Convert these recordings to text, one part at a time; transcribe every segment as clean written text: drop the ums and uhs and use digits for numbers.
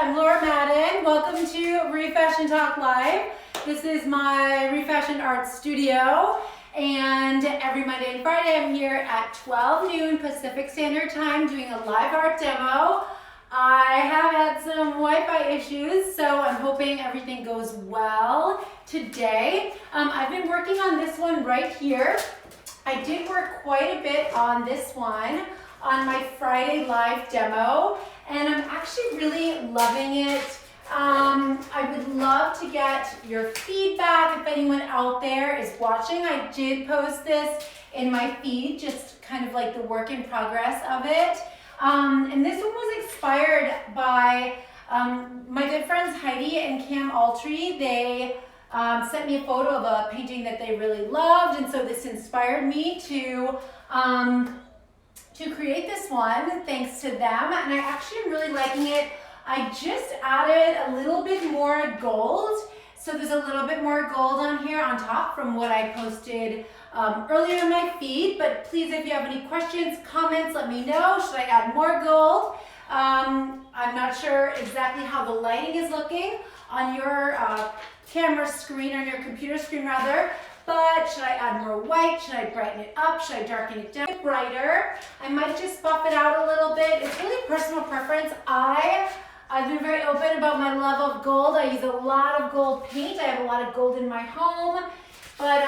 I'm Laura Madden. Welcome to ReFashioned Talk Live. This is my ReFashioned Art studio, and every Monday and Friday I'm here at 12 noon Pacific Standard Time doing a live art demo. I have had some Wi-Fi issues, so I'm hoping everything goes well today. I've been working on this one right here. I did work quite a bit on this one on my Friday live demo, and I'm actually really loving it. I would love to get your feedback if anyone out there is watching. I did post this in my feed, just kind of like the work in progress of it. And this one was inspired by my good friends Heidi and Cam Altry. They sent me a photo of a painting that they really loved, and so this inspired me to create this one, thanks to them, and I actually am really liking it. I just added a little bit more gold, so there's a little bit more gold on here on top from what I posted earlier in my feed, but please, if you have any questions, comments, let me know. Should I add more gold? I'm not sure exactly how the lighting is looking on your camera screen, on your computer screen rather, but should I add more white? Should I brighten it up? Should I darken it down? Brighter. I might just buff it out a little bit. It's really personal preference. I've been very open about my love of gold. I use a lot of gold paint. I have a lot of gold in my home, but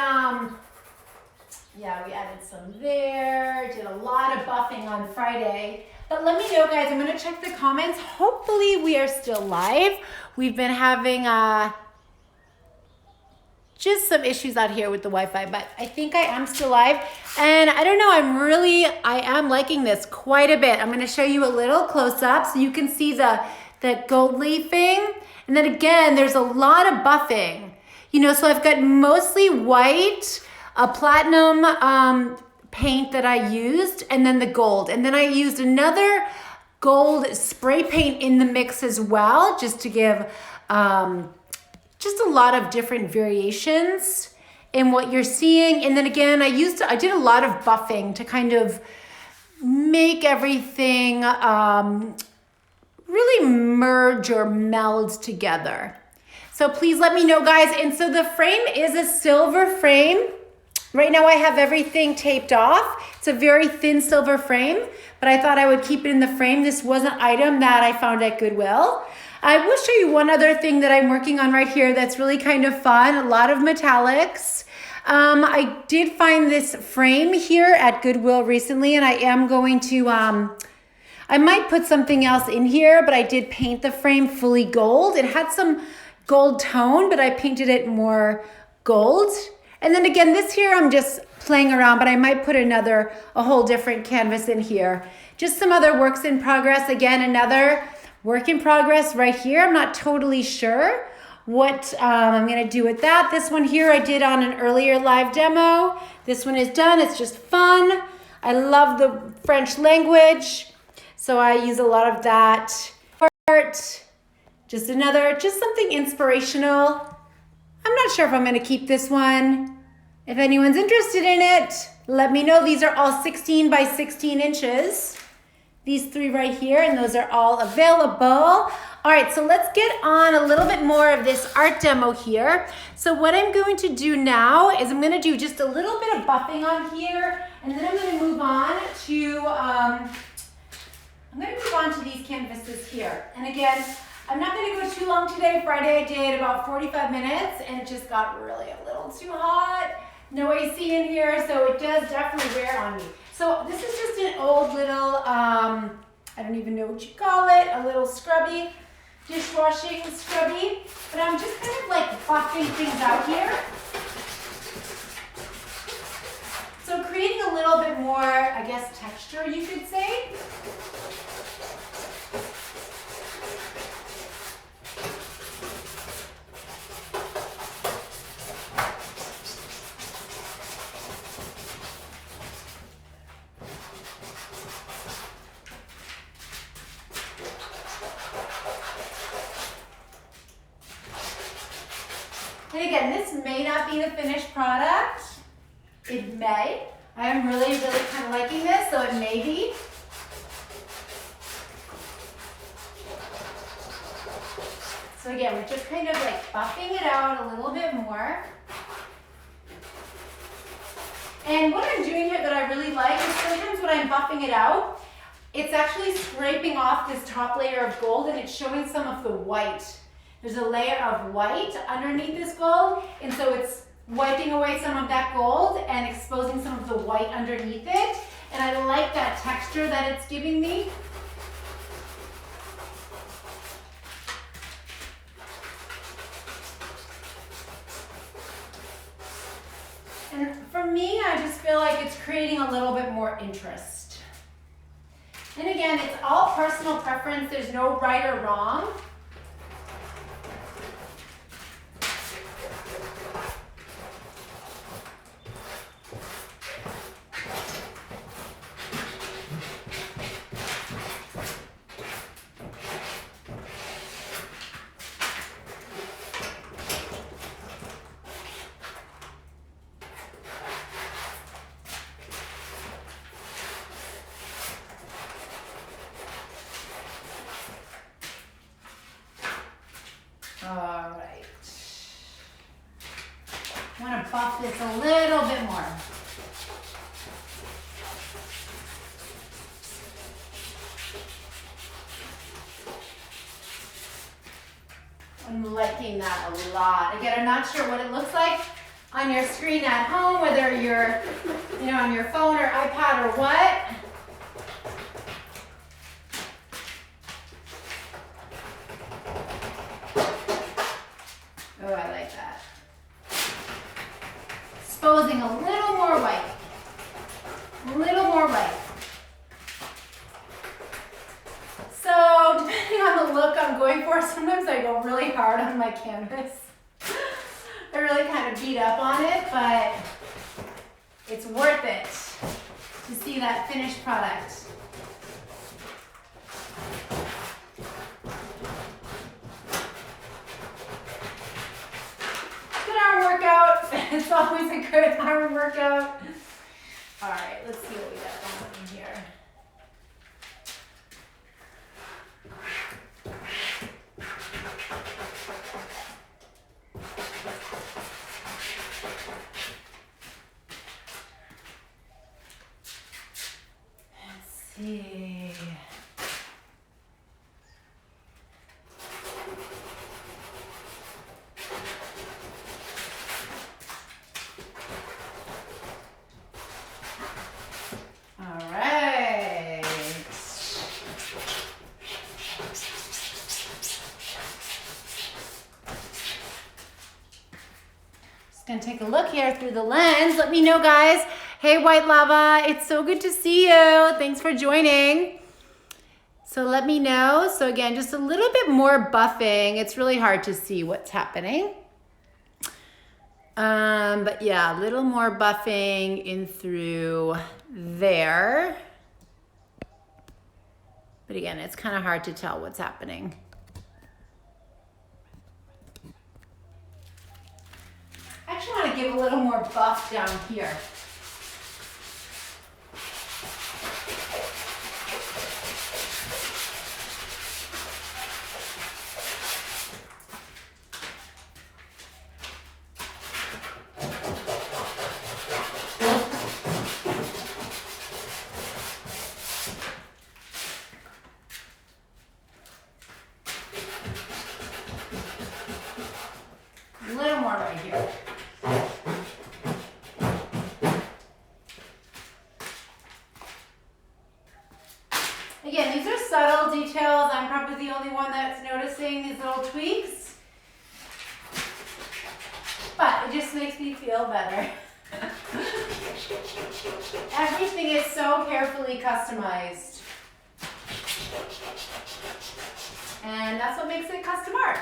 yeah, we added some there. Did a lot of buffing on Friday. But let me know, guys. I'm gonna check the comments. Hopefully we are still live. We've been having just some issues out here with the Wi-Fi, but I think I am still live. And I don't know, I am liking this quite a bit. I'm gonna show you a little close up so you can see the gold leafing. And then again, there's a lot of buffing. You know, so I've got mostly white, a platinum paint that I used, and then the gold. And then I used another gold spray paint in the mix as well, just to give just a lot of different variations in what you're seeing. And then again, I did a lot of buffing to kind of make everything really merge or meld together. So please let me know, guys. And so the frame is a silver frame. Right now I have everything taped off. It's a very thin silver frame, but I thought I would keep it in the frame. This was an item that I found at Goodwill. I will show you one other thing that I'm working on right here that's really kind of fun, a lot of metallics. I did find this frame here at Goodwill recently, and I am going to, I might put something else in here, but I did paint the frame fully gold. It had some gold tone, but I painted it more gold. And then again, this here, I'm just playing around, but I might put a whole different canvas in here. Just some other works in progress. Again, another work in progress right here. I'm not totally sure what I'm gonna do with that. This one here I did on an earlier live demo. This one is done, it's just fun. I love the French language, so I use a lot of that. Art, just something inspirational. I'm not sure if I'm gonna keep this one. If anyone's interested in it, let me know. These are all 16 by 16 inches. These three right here, and those are all available. All right, so let's get on a little bit more of this art demo here. So what I'm going to do now is I'm gonna do just a little bit of buffing on here, and then I'm gonna move on to these canvases here. And again, I'm not gonna go too long today. Friday I did about 45 minutes, and it just got really a little too hot. No AC in here, so it does definitely wear on me. So this is just an old little, I don't even know what you call it, a little scrubby, dishwashing scrubby, but I'm just kind of like buffing things out here. So creating a little bit more, I guess, texture, you could say. And again, this may not be the finished product. It may. I am really, really kind of liking this, so it may be. So again, we're just kind of like buffing it out a little bit more. And what I'm doing here that I really like is sometimes when I'm buffing it out, it's actually scraping off this top layer of gold and it's showing some of the white. There's a layer of white underneath this gold, and so it's wiping away some of that gold and exposing some of the white underneath it. And I like that texture that it's giving me. And for me, I just feel like it's creating a little bit more interest. And again, it's all personal preference. There's no right or wrong. All right. I want to buff this a little bit more. I'm liking that a lot. Again, I'm not sure what it looks like on your screen at home, whether you're, on your phone or iPad or what. Oh, I like that. Exposing a little more white. A little more white. So, depending on the look I'm going for, sometimes I go really hard on my canvas. I really kind of beat up on it, but it's worth it to see that finished product. It's always a good arm workout. All right, let's see what we got going on here. Let's see. Gonna take a look here through the lens. Let me know, guys. Hey, White Lava, it's so good to see you. Thanks for joining. So let me know. So again, just a little bit more buffing. It's really hard to see what's happening. But yeah, a little more buffing in through there. But again, it's kind of hard to tell what's happening. I actually want to give a little more buff down here. A little more right here. Again, these are subtle details. I'm probably the only one that's noticing these little tweaks. But it just makes me feel better. Everything is so carefully customized. And that's what makes it custom art.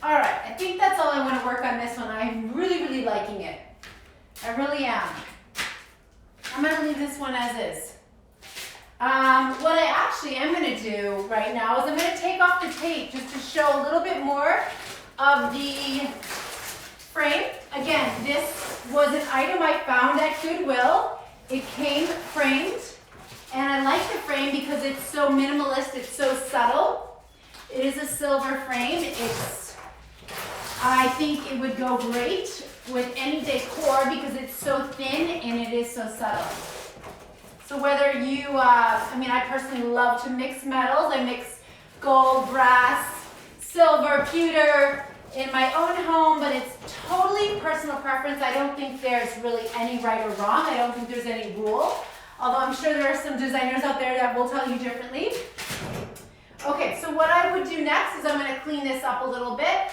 All right, I think that's all I want to work on this one. I'm really liking it. I really am. I'm going to leave this one as is. What I actually am going to do right now is I'm going to take off the tape just to show a little bit more of the frame. Again, this was an item I found at Goodwill. It came framed, and I like the frame because it's so minimalist, it's so subtle. It is a silver frame. I think it would go great with any decor because it's so thin and it is so subtle. So whether you, I personally love to mix metals. I mix gold, brass, silver, pewter in my own home, but it's totally personal preference. I don't think there's really any right or wrong. I don't think there's any rule, although I'm sure there are some designers out there that will tell you differently. Okay, so what I would do next is I'm going to clean this up a little bit.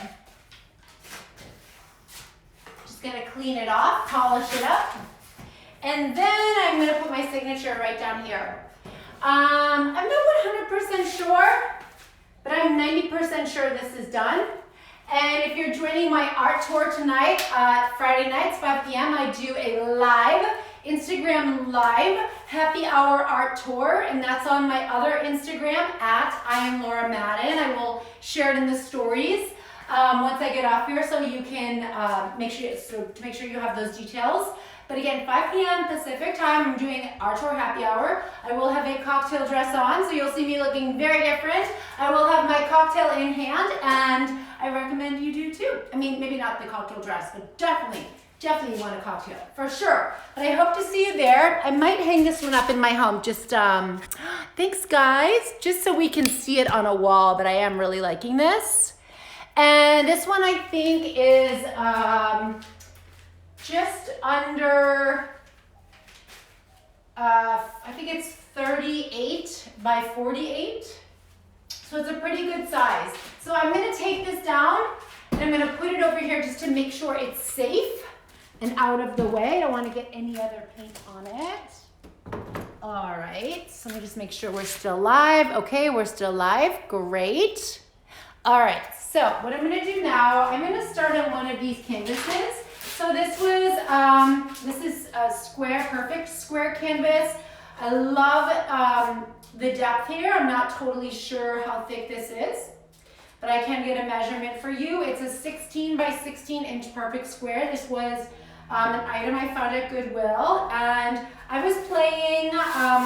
Just going to clean it off, polish it up. And then I'm going to put my signature right down here. I'm not 100% sure, but I'm 90% sure this is done. And if you're joining my art tour tonight, Friday nights, 5 p.m., I do a live, Instagram live happy hour art tour, and that's on my other Instagram at I am Laura Madden. I will share it in the stories once I get off here, so you can make sure you have those details. But again, 5 p.m. Pacific time, I'm doing art tour happy hour. I will have a cocktail dress on, so you'll see me looking very different. I will have my cocktail in hand, and I recommend you do too. I mean, maybe not the cocktail dress, but definitely want a cocktail, for sure. But I hope to see you there. I might hang this one up in my home, just, thanks guys, just so we can see it on a wall, but I am really liking this. And this one I think is, just under, I think it's 38 by 48. So it's a pretty good size. So I'm gonna take this down and I'm gonna put it over here just to make sure it's safe and out of the way. I don't wanna get any other paint on it. All right, so let me just make sure we're still live. Okay, we're still live, great. All right, so what I'm gonna do now, I'm gonna start on one of these canvases. So this is a square, perfect square canvas. I love the depth here. I'm not totally sure how thick this is, but I can get a measurement for you. It's a 16 by 16 inch perfect square. This was an item I found at Goodwill, and I was playing,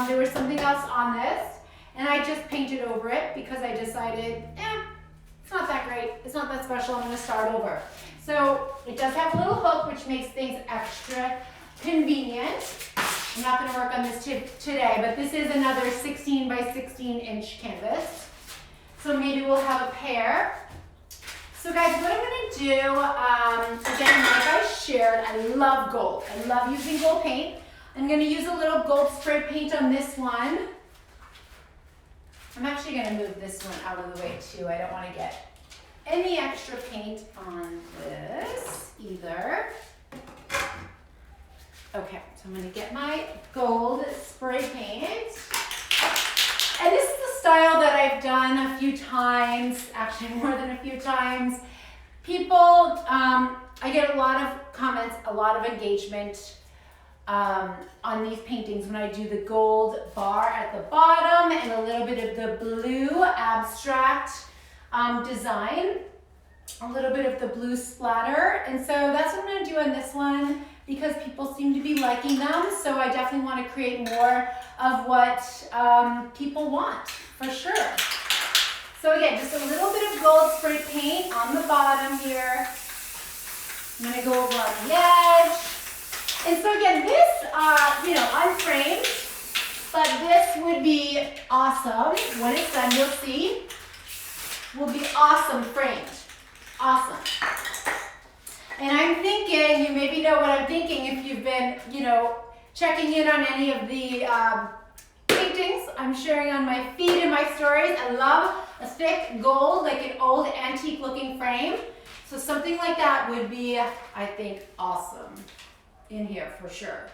there was something else on this, and I just painted over it because I decided, it's not that great. It's not that special. I'm gonna start over. So it does have a little hook, which makes things extra convenient. I'm not gonna work on this today, but this is another 16 by 16 inch canvas. So maybe we'll have a pair. So guys, what I'm gonna do, again, like I shared, I love gold. I love using gold paint. I'm gonna use a little gold spray paint on this one. I'm actually gonna move this one out of the way too. I don't wanna get any extra paint on this either. Okay, so I'm gonna get my gold spray paint. And this is the style that I've done a few times, actually more than a few times. People, I get a lot of comments, a lot of engagement on these paintings when I do the gold bar at the bottom and a little bit of the blue abstract design, a little bit of the blue splatter. And so that's what I'm gonna do on this one because people seem to be liking them. So I definitely wanna create more of what people want, for sure. So again, just a little bit of gold spray paint on the bottom here. I'm gonna go over on the edge. And so again, this, unframed, but this would be awesome. When it's done, you'll see, will be awesome framed. Awesome. And I'm thinking, you maybe know what I'm thinking if you've been, checking in on any of the paintings I'm sharing on my feed and my stories. I love a thick gold, like an old antique looking frame. So something like that would be, I think, awesome in here for sure.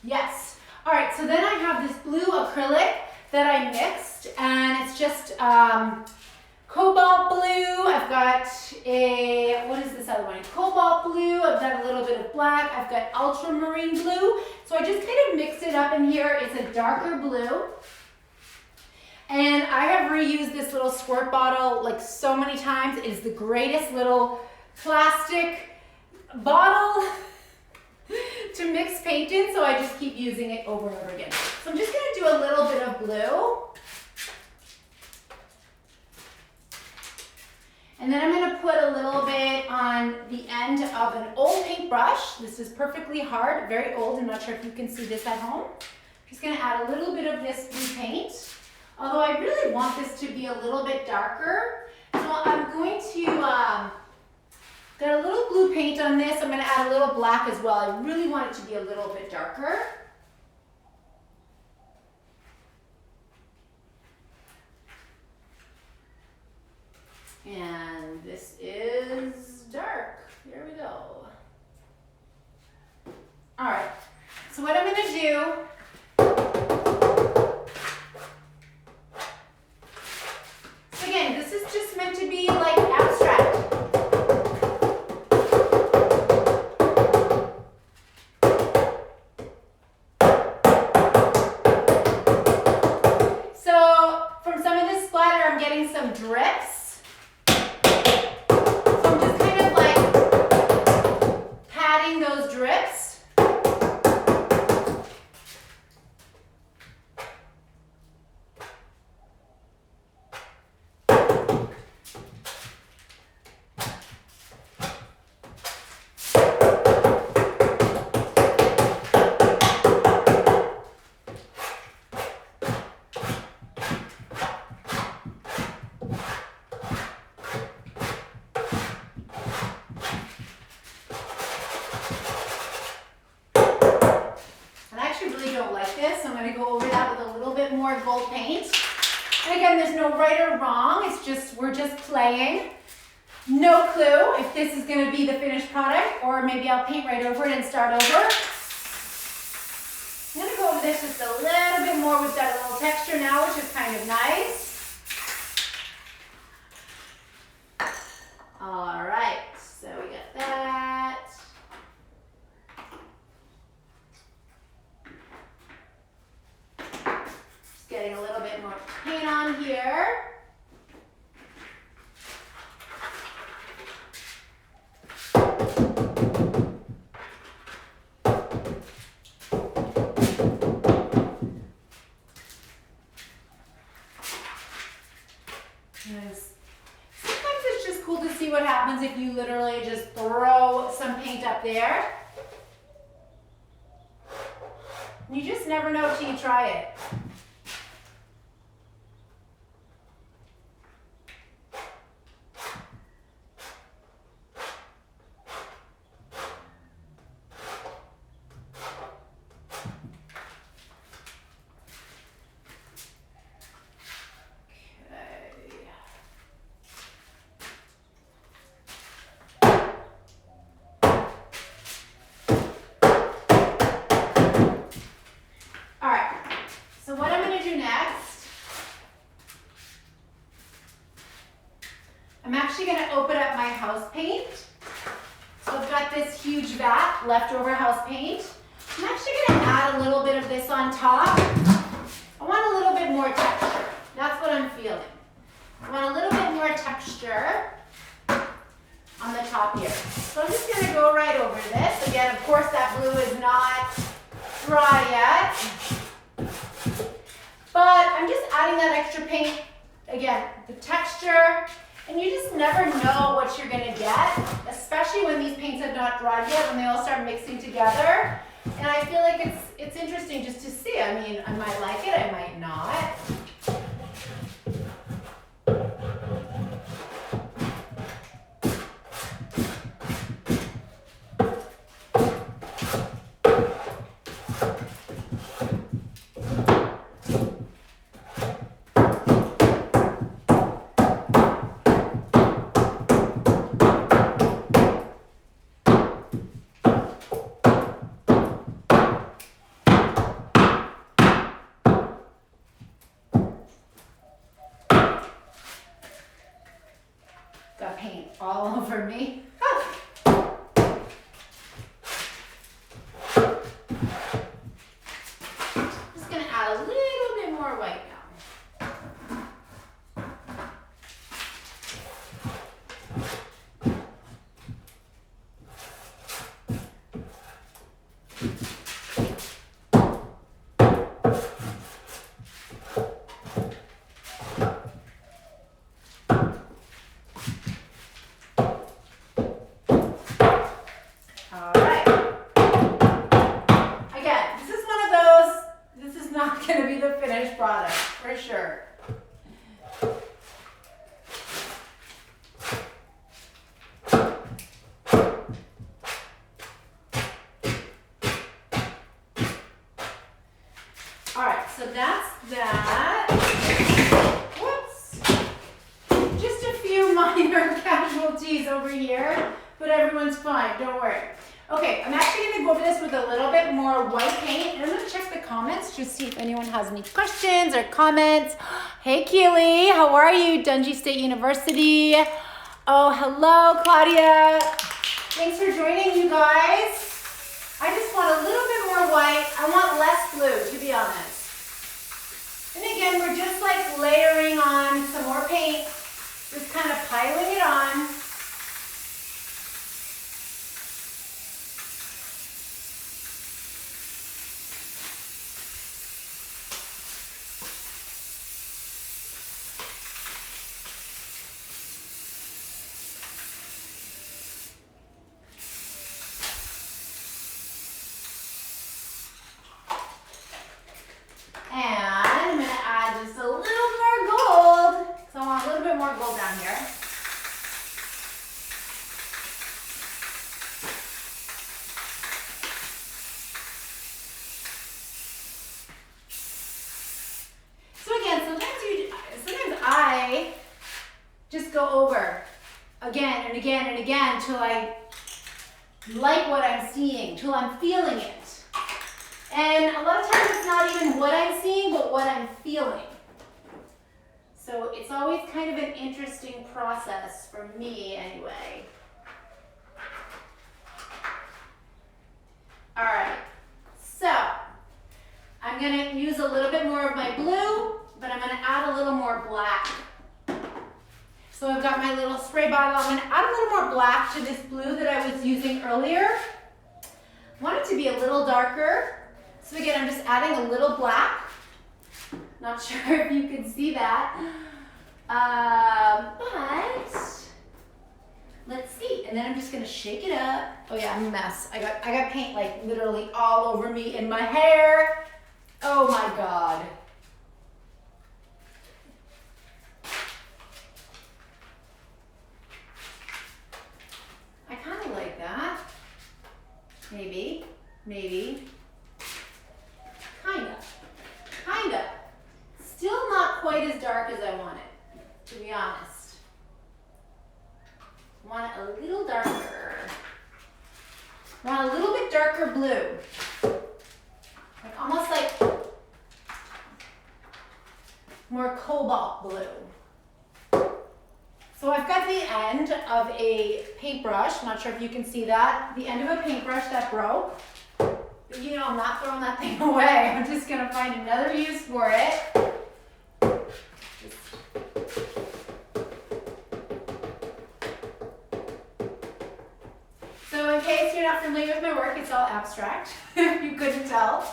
Yes. All right, so then I have this blue acrylic that I mixed, and it's just cobalt blue. I've got what is this other one? Cobalt blue. I've got a little bit of black. I've got ultramarine blue. So I just kind of mixed it up in here. It's a darker blue. And I have reused this little squirt bottle like so many times. It is the greatest little plastic bottle to mix paint in, so I just keep using it over and over again. So I'm just gonna do a little bit of blue. And then I'm gonna put a little bit on the end of an old paintbrush. This is perfectly hard, very old. I'm not sure if you can see this at home. I'm just gonna add a little bit of this blue paint. Although I really want this to be a little bit darker. So I'm going to, got a little blue paint on this. I'm gonna add a little black as well. I really want it to be a little bit darker. And this is dark. Here we go. All right, so what I'm gonna do, so again, this is just meant to be like abstract. So from some of this splatter, I'm getting some drips. Those drips. More gold paint. And again, there's no right or wrong. It's just, we're just playing. No clue if this is going to be the finished product, or maybe I'll paint right over it and start over. I'm going to go over this just a little bit more. We've got a little texture now, which is kind of nice. All right, so we got that. Getting a little bit more paint on here. Sometimes it's just cool to see what happens if you literally just throw some paint up there. You just never know till you try it. Leftover house paint. I'm actually going to add a little bit of this on top. I want a little bit more texture. That's what I'm feeling. I want a little bit more texture on the top here. So I'm just going to go right over this. Again, of course, that blue is not dry yet. But I'm just adding that extra paint. Again, the texture. And you just never know what you're gonna get, especially when these paints have not dried yet, when they all start mixing together. And I feel like it's interesting just to see. I mean, I might like it, I might not. All right. Again, this is one of those, this is not going to be the finished product, for sure. All right, so that's that. Whoops. Just a few minor casualties over here, but everyone's fine, don't worry. Okay, I'm actually gonna go over this with a little bit more white paint, and I'm gonna check the comments, just see if anyone has any questions or comments. Hey Keely, how are you? Dundee State University. Oh, hello, Claudia. Thanks for joining, you guys. I just want a little bit more white. I want less blue, to be honest. And again, we're just like layering on some more paint, just kind of piling it on. And I'm gonna add just a little more gold, because I want a little bit more gold down here. So again, sometimes I just go over again and again and again till I like what I'm seeing, till I'm feeling it. And a lot of times it's not even what I'm seeing, but what I'm feeling. So it's always kind of an interesting process for me anyway. All right, so I'm gonna use a little bit more of my blue, but I'm gonna add a little more black. So I've got my little spray bottle. I'm gonna add a little more black to this blue that I was using earlier. I want it to be a little darker. So again, I'm just adding a little black. Not sure if you can see that. But let's see. And then I'm just gonna shake it up. Oh yeah, I'm a mess. I got paint like literally all over me in my hair. Oh my God. I kind of like that. Maybe. Kind of. Still not quite as dark as I want it, to be honest. I want it a little darker. I want a little bit darker blue. Like almost like more cobalt blue. So I've got the end of a paintbrush. I'm not sure if you can see that. The end of a paintbrush that broke. But you know, I'm not throwing that thing away. I'm just gonna find another use for it. So in case you're not familiar with my work, it's all abstract, if you couldn't tell.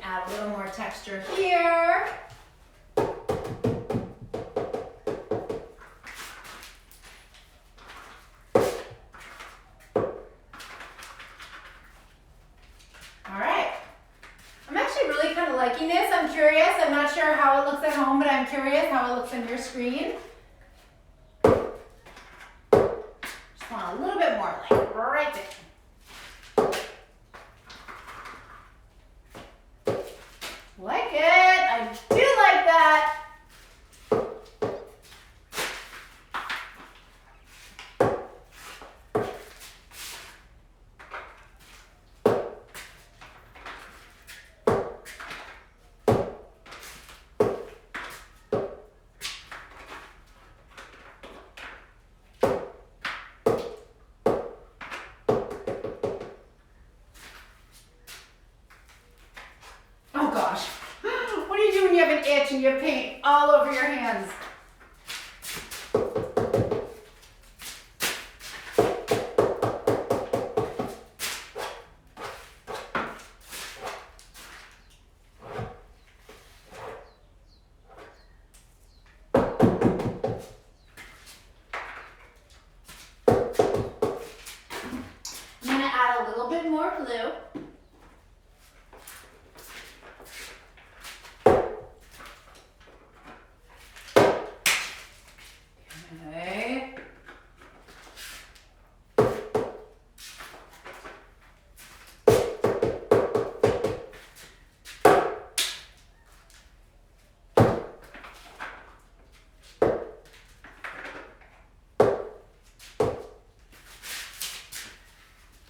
Add a little more texture here. All right. I'm actually really kind of liking this. I'm curious. I'm not sure how it looks at home, but I'm curious how it looks on your screen. Just want a little bit more, like right there. Like it. I do like that. sure you have paint all over your hands. I'm gonna add a little bit more glue. Okay.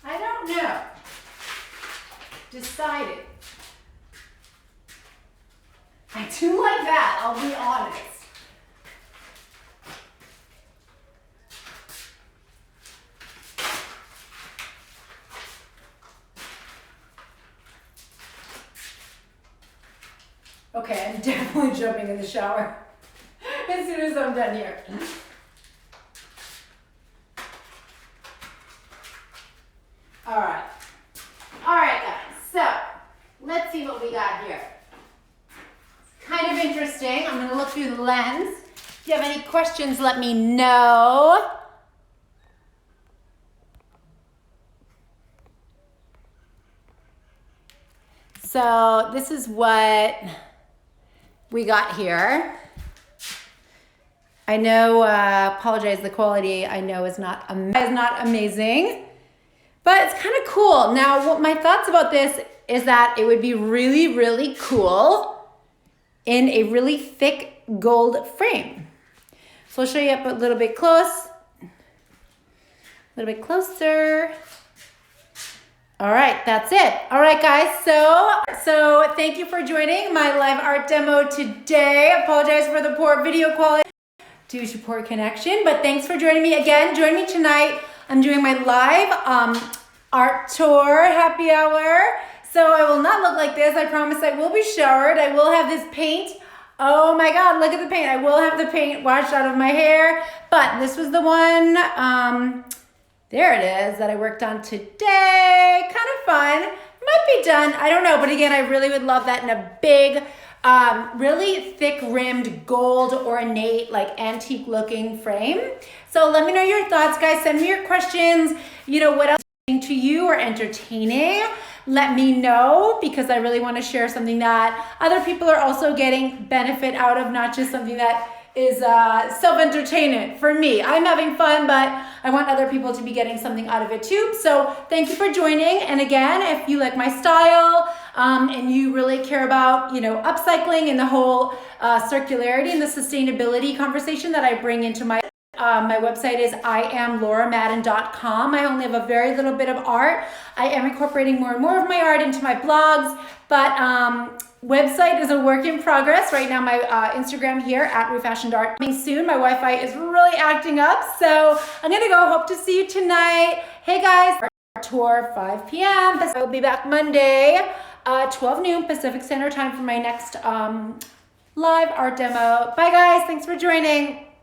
I don't know. Decided. I do like that, I'll be honest. Okay, I'm definitely jumping in the shower as soon as I'm done here. All right, guys, so let's see what we got here. Kind of interesting. I'm gonna look through the lens. If you have any questions, let me know. So this is what we got here. I know, apologize, the quality I know is not amazing, but it's kind of cool. Now, what my thoughts about this is that it would be really, really cool in a really thick gold frame. So I'll show you up a little bit closer. All right, that's it. All right, guys, so thank you for joining my live art demo today. Apologize for the poor video quality due to poor connection, but thanks for joining me again. Join me tonight. I'm doing my live art tour happy hour. So I will not look like this. I promise I will be showered. I will have this paint. Oh my God, look at the paint. I will have the paint washed out of my hair, but this was the one, there it is, that I worked on today. Kind of fun. Might be done. I don't know. But again, I really would love that in a big, really thick rimmed gold ornate, like antique looking frame. So let me know your thoughts, guys. Send me your questions. You know, what else is to you or entertaining? Let me know, because I really want to share something that other people are also getting benefit out of, not just something that is self-entertainment for me. I'm having fun, but I want other people to be getting something out of it too. So thank you for joining. And again, if you like my style and you really care about, you know, upcycling and the whole circularity and the sustainability conversation that I bring into my website is IamLauraMadden.com. I only have a very little bit of art. I am incorporating more and more of my art into my blogs, but website is a work in progress. Right now, my Instagram here at ReFashioned Art. Coming soon. My Wi-Fi is really acting up, so I'm gonna go. Hope to see you tonight. Hey guys, art tour 5 p.m. I will be back Monday, 12 noon Pacific Standard Time for my next live art demo. Bye guys, thanks for joining.